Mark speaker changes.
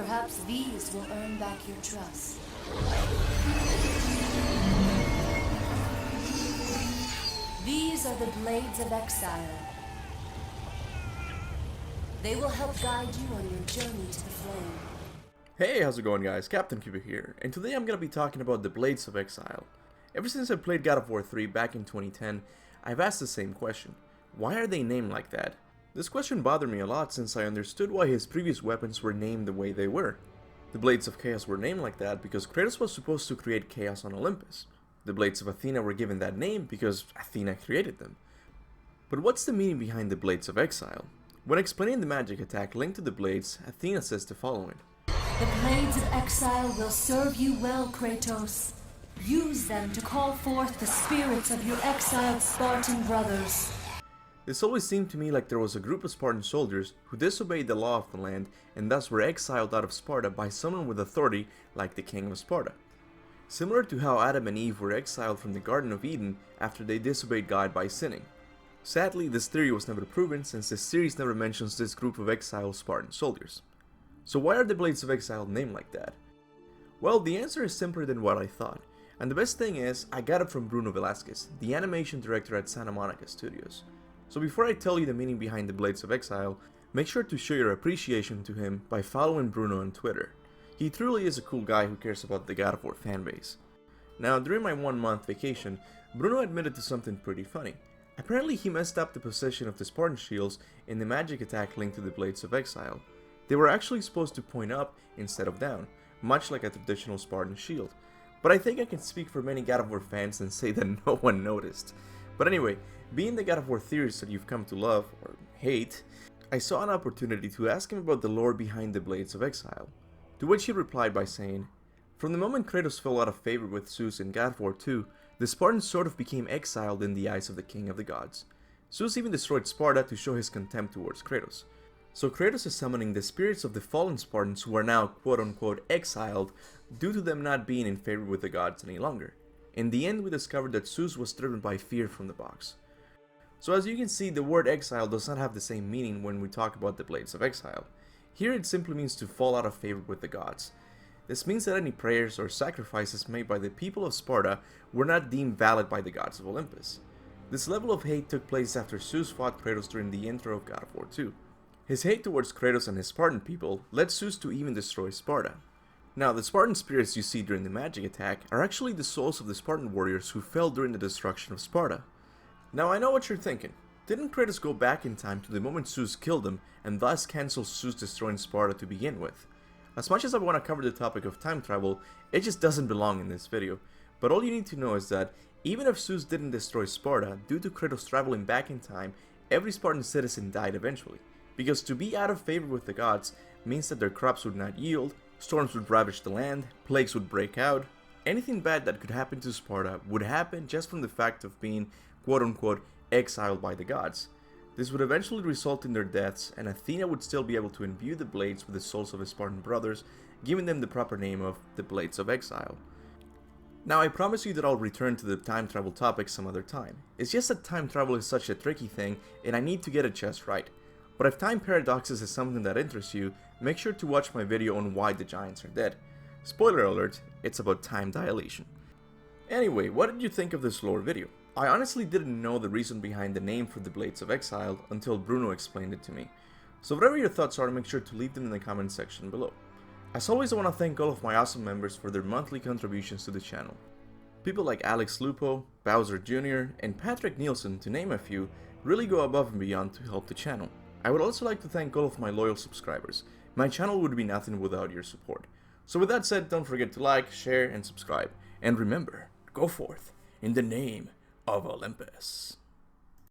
Speaker 1: Perhaps these will earn back your trust. These are the Blades of Exile. They will help guide you on your journey to the flame.
Speaker 2: Hey, how's it going guys? Kaptain Kuba here, and today I'm going to be talking about the Blades of Exile. Ever since I played God of War 3 back in 2010, I've asked the same question. Why are they named like that? This question bothered me a lot since I understood why his previous weapons were named the way they were. The Blades of Chaos were named like that because Kratos was supposed to create chaos on Olympus. The Blades of Athena were given that name because Athena created them. But what's the meaning behind the Blades of Exile? When explaining the magic attack linked to the blades, Athena says the following.
Speaker 1: The Blades of Exile will serve you well, Kratos. Use them to call forth the spirits of your exiled Spartan brothers.
Speaker 2: This always seemed to me like there was a group of Spartan soldiers who disobeyed the law of the land and thus were exiled out of Sparta by someone with authority like the king of Sparta. Similar to how Adam and Eve were exiled from the Garden of Eden after they disobeyed God by sinning. Sadly, this theory was never proven since this series never mentions this group of exiled Spartan soldiers. So why are the Blades of Exile named like that? Well, the answer is simpler than what I thought, and the best thing is, I got it from Bruno Velasquez, the animation director at Santa Monica Studios. So before I tell you the meaning behind the Blades of Exile, make sure to show your appreciation to him by following Bruno on Twitter. He truly is a cool guy who cares about the God of War fanbase. Now, during my 1-month vacation, Bruno admitted to something pretty funny. Apparently he messed up the position of the Spartan shields in the magic attack linked to the Blades of Exile. They were actually supposed to point up instead of down, much like a traditional Spartan shield. But I think I can speak for many God of War fans and say that no one noticed. But anyway, being the God of War theorist that you've come to love, or hate, I saw an opportunity to ask him about the lore behind the Blades of Exile. To which he replied by saying, from the moment Kratos fell out of favor with Zeus in God of War 2, the Spartans sort of became exiled in the eyes of the king of the gods. Zeus even destroyed Sparta to show his contempt towards Kratos. So Kratos is summoning the spirits of the fallen Spartans who are now quote-unquote exiled due to them not being in favor with the gods any longer. In the end, we discovered that Zeus was driven by fear from the box. So as you can see, the word exile does not have the same meaning when we talk about the Blades of Exile. Here it simply means to fall out of favor with the gods. This means that any prayers or sacrifices made by the people of Sparta were not deemed valid by the gods of Olympus. This level of hate took place after Zeus fought Kratos during the intro of God of War 2. His hate towards Kratos and his Spartan people led Zeus to even destroy Sparta. Now, the Spartan spirits you see during the magic attack are actually the souls of the Spartan warriors who fell during the destruction of Sparta. Now I know what you're thinking. Didn't Kratos go back in time to the moment Zeus killed him and thus cancel Zeus destroying Sparta to begin with? As much as I want to cover the topic of time travel, it just doesn't belong in this video. But all you need to know is that even if Zeus didn't destroy Sparta, due to Kratos traveling back in time, every Spartan citizen died eventually. Because to be out of favor with the gods means that their crops would not yield, storms would ravage the land, plagues would break out. Anything bad that could happen to Sparta would happen just from the fact of being quote-unquote exiled by the gods. This would eventually result in their deaths, and Athena would still be able to imbue the blades with the souls of his Spartan brothers, giving them the proper name of the Blades of Exile. Now I promise you that I'll return to the time travel topic some other time. It's just that time travel is such a tricky thing, and I need to get it just right. But if time paradoxes is something that interests you, make sure to watch my video on why the giants are dead. Spoiler alert, it's about time dilation. Anyway, what did you think of this lore video? I honestly didn't know the reason behind the name for the Blades of Exile until Bruno explained it to me. So whatever your thoughts are, make sure to leave them in the comment section below. As always, I want to thank all of my awesome members for their monthly contributions to the channel. People like Alex Lupo, Bowser Jr., and Patrick Nielsen, to name a few, really go above and beyond to help the channel. I would also like to thank all of my loyal subscribers. My channel would be nothing without your support. So with that said, don't forget to like, share, and subscribe. And remember, go forth in the name of Olympus.